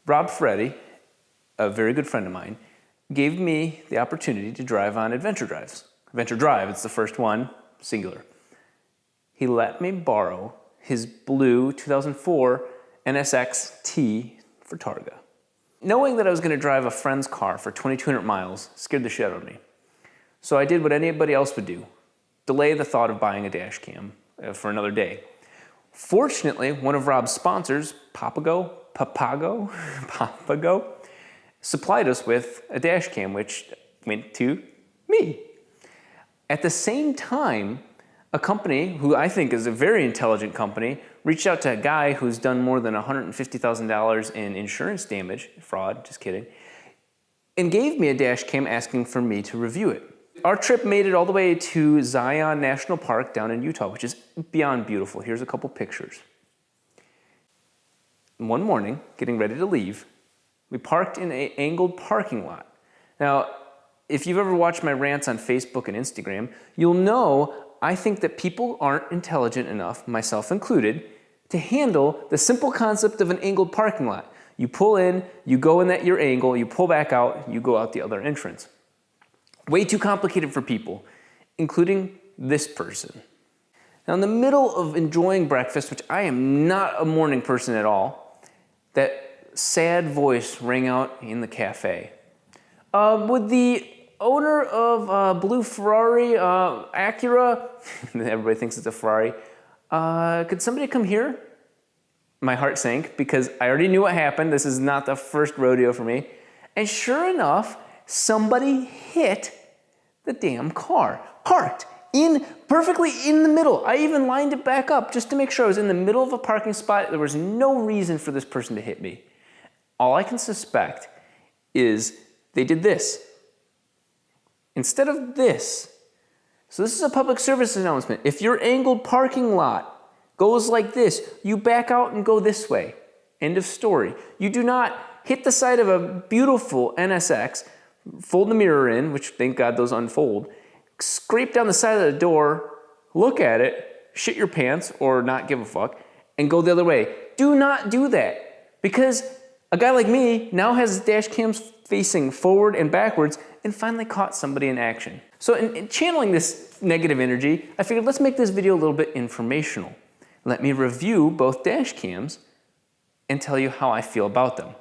Rob Ferretti, a very good friend of mine, gave me the opportunity to drive on adventure drives. Adventure Drive, it's the first one, singular. He let me borrow his blue 2004 NSX T for Targa. Knowing that I was going to drive a friend's car for 2,200 miles scared the shit out of me. So I did what anybody else would do, delay the thought of buying a dash cam for another day. Fortunately, one of Rob's sponsors, Papago, supplied us with a dash cam, which went to me. At the same time, a company, who I think is a very intelligent company, reached out to a guy who's done more than $150,000 in insurance damage, fraud, just kidding, and gave me a dash cam asking for me to review it. Our trip made it all the way to Zion National Park down in Utah, which is beyond beautiful. Here's a couple pictures. One morning, getting ready to leave, we parked in an angled parking lot. Now, if you've ever watched my rants on Facebook and Instagram, you'll know I think that people aren't intelligent enough, myself included, to handle the simple concept of an angled parking lot. You pull in, you go in at your angle, you pull back out, you go out the other entrance. Way too complicated for people, including this person. Now, in the middle of enjoying breakfast, which I am not a morning person at all, that sad voice rang out in the cafe. Would the owner of blue Ferrari, Acura, everybody thinks it's a Ferrari, could somebody come here? My heart sank because I already knew what happened. This is not the first rodeo for me. And sure enough, somebody hit the damn car, parked perfectly in the middle. I even lined it back up just to make sure I was in the middle of a parking spot. There was no reason for this person to hit me. All I can suspect is they did this instead of this. So this is a public service announcement. If your angled parking lot goes like this, you back out and go this way. End of story. You do not hit the side of a beautiful NSX, fold the mirror in, which thank God those unfold, scrape down the side of the door, look at it, shit your pants or not give a fuck, and go the other way. Do not do that, because a guy like me now has dash cams facing forward and backwards and finally caught somebody in action. So in channeling this negative energy, I figured let's make this video a little bit informational. Let me review both dash cams and tell you how I feel about them.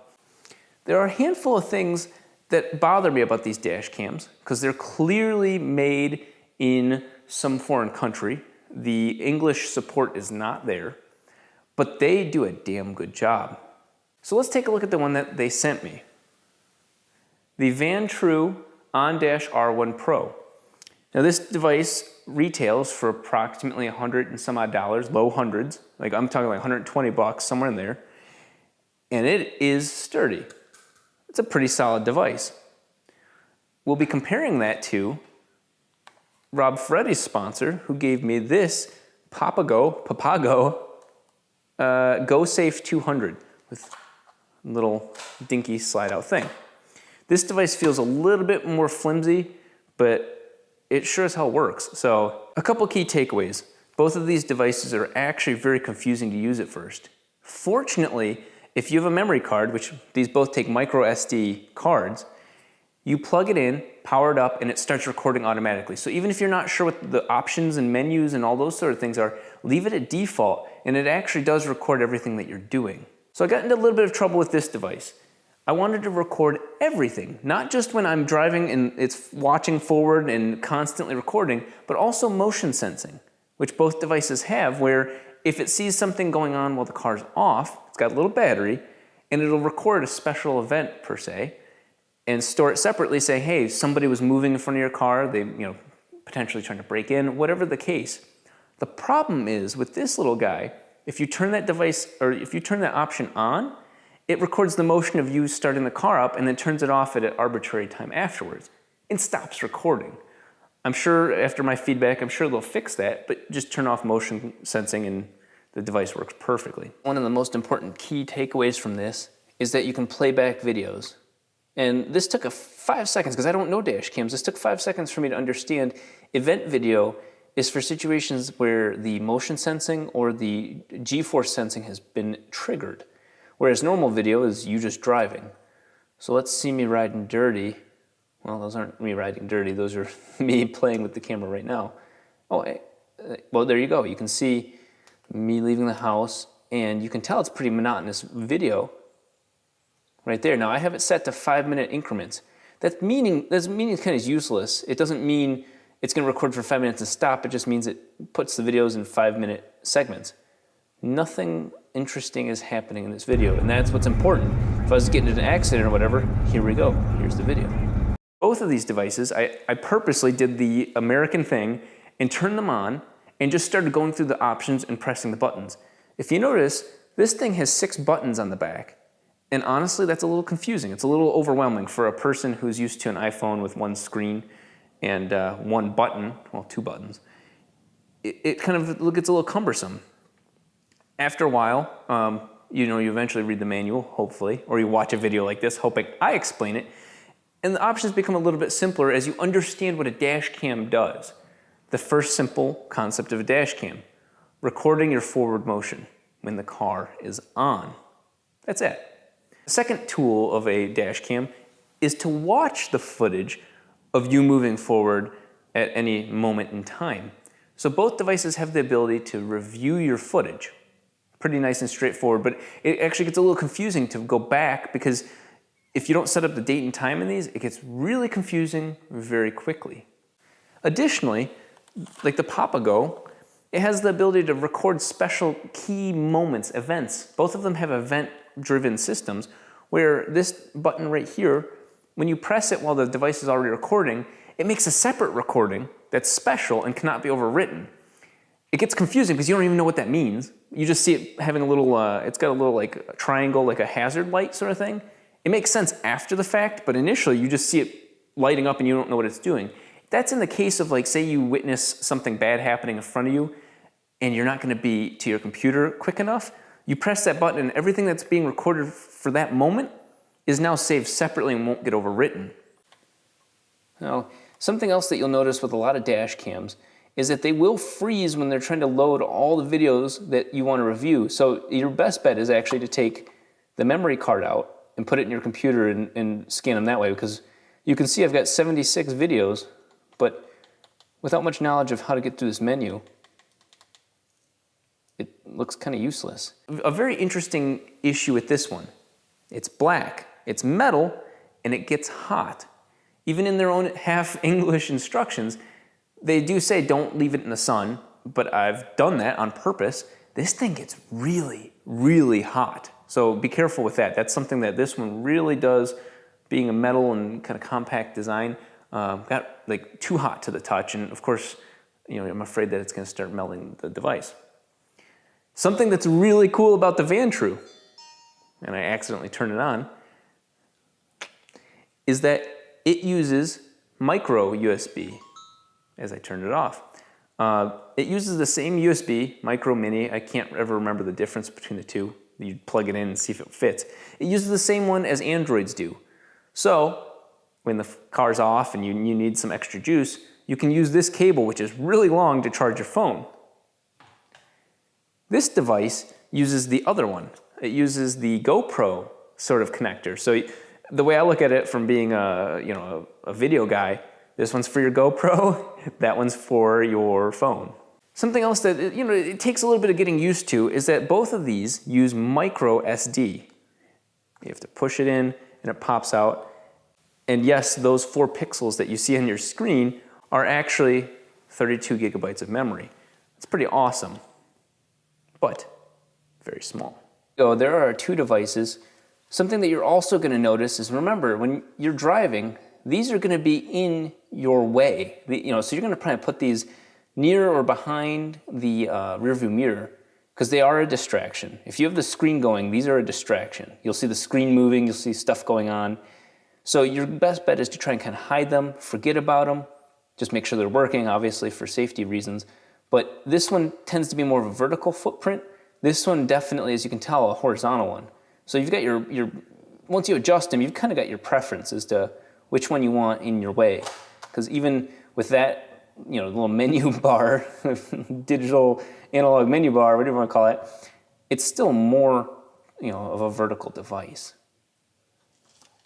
There are a handful of things that bother me about these dash cams because they're clearly made in some foreign country. The English support is not there, but they do a damn good job. So let's take a look at the one that they sent me. The VanTrue On-R1 Pro. Now this device retails for approximately $100 and some odd, low hundreds, like I'm talking like 120 bucks, somewhere in there, and it is sturdy. It's a pretty solid device. We'll be comparing that to Rob Ferretti's sponsor, who gave me this Papago Go Safe 200 with a little dinky slide out thing. This device feels a little bit more flimsy, but it sure as hell works. So a couple key takeaways. Both of these devices are actually very confusing to use at first. Fortunately, if you have a memory card, which these both take micro SD cards, you plug it in, power it up, and it starts recording automatically. So even if you're not sure what the options and menus and all those sort of things are, leave it at default, and it actually does record everything that you're doing. So I got into a little bit of trouble with this device. I wanted to record everything, not just when I'm driving and it's watching forward and constantly recording, but also motion sensing, which both devices have, where if it sees something going on while the car's off, it's got a little battery, and it'll record a special event per se, and store it separately, say, hey, somebody was moving in front of your car, they, potentially trying to break in, whatever the case. The problem is with this little guy, if you turn that device, or if you turn that option on, it records the motion of you starting the car up and then turns it off at an arbitrary time afterwards and stops recording. I'm sure after my feedback, I'm sure they'll fix that, but just turn off motion sensing and the device works perfectly. One of the most important key takeaways from this is that you can play back videos. And this took 5 seconds, because I don't know dash cams, this took 5 seconds for me to understand. Event video is for situations where the motion sensing or the G-force sensing has been triggered. Whereas normal video is you just driving. So let's see me riding dirty. Well, those aren't me riding dirty. Those are me playing with the camera right now. Oh, well, there you go. You can see me leaving the house, and you can tell it's pretty monotonous video right there. Now, I have it set to 5-minute increments. That meaning it's kind of useless. It doesn't mean it's going to record for 5 minutes and stop. It just means it puts the videos in 5-minute segments. Nothing interesting is happening in this video, and that's what's important. If I was getting in an accident or whatever, here we go. Here's the video. Both of these devices, I purposely did the American thing and turned them on and just started going through the options and pressing the buttons. If you notice, this thing has 6 buttons on the back. And honestly, that's a little confusing. It's a little overwhelming for a person who's used to an iPhone with one screen and 1 button, well, 2 buttons. It kind of gets a little cumbersome. After a while, you eventually read the manual, hopefully, or you watch a video like this, hoping I explain it, and the options become a little bit simpler as you understand what a dash cam does. The first simple concept of a dash cam, recording your forward motion when the car is on. That's it. The second tool of a dash cam is to watch the footage of you moving forward at any moment in time. So both devices have the ability to review your footage. Pretty nice and straightforward, but it actually gets a little confusing to go back because if you don't set up the date and time in these, it gets really confusing very quickly. Additionally, like the Papago, it has the ability to record special key moments, events. Both of them have event-driven systems where this button right here, when you press it while the device is already recording, it makes a separate recording that's special and cannot be overwritten. It gets confusing because you don't even know what that means. You just see it having a little, it's got a little like triangle, like a hazard light sort of thing. It makes sense after the fact, but initially you just see it lighting up and you don't know what it's doing. That's in the case of like, say you witness something bad happening in front of you and you're not gonna be to your computer quick enough. You press that button and everything that's being recorded for that moment is now saved separately and won't get overwritten. Now, something else that you'll notice with a lot of dash cams is that they will freeze when they're trying to load all the videos that you want to review. So your best bet is actually to take the memory card out and put it in your computer and scan them that way, because you can see I've got 76 videos, but without much knowledge of how to get through this menu, it looks kind of useless. A very interesting issue with this one. It's black, it's metal, and it gets hot. Even in their own half English instructions, they do say don't leave it in the sun, but I've done that on purpose. This thing gets really, really hot. So be careful with that. That's something that this one really does, being a metal and kind of compact design, got like too hot to the touch. And of course, I'm afraid that it's gonna start melting the device. Something that's really cool about the VanTrue, and I accidentally turned it on, is that it uses micro USB as I turned it off. It uses the same USB, micro, mini. I can't ever remember the difference between the two. You plug it in and see if it fits. It uses the same one as Androids do. So when the car's off and you need some extra juice, you can use this cable, which is really long, to charge your phone. This device uses the other one. It uses the GoPro sort of connector. So the way I look at it from being a video guy, this one's for your GoPro, that one's for your phone. Something else that it takes a little bit of getting used to is that both of these use micro SD. You have to push it in and it pops out. And yes, those 4 pixels that you see on your screen are actually 32 gigabytes of memory. It's pretty awesome, but very small. So there are 2 devices. Something that you're also going to notice is, remember, when you're driving, these are going to be in your way. So you're going to probably put these near or behind the rearview mirror because they are a distraction. If you have the screen going, these are a distraction. You'll see the screen moving, you'll see stuff going on. So your best bet is to try and kind of hide them, forget about them, just make sure they're working, obviously for safety reasons. But this one tends to be more of a vertical footprint. This one definitely, as you can tell, a horizontal one. So you've got your once you adjust them, you've kind of got your preference as to which one you want in your way. Because even with that, little menu bar, digital analog menu bar, whatever you want to call it, it's still more of a vertical device.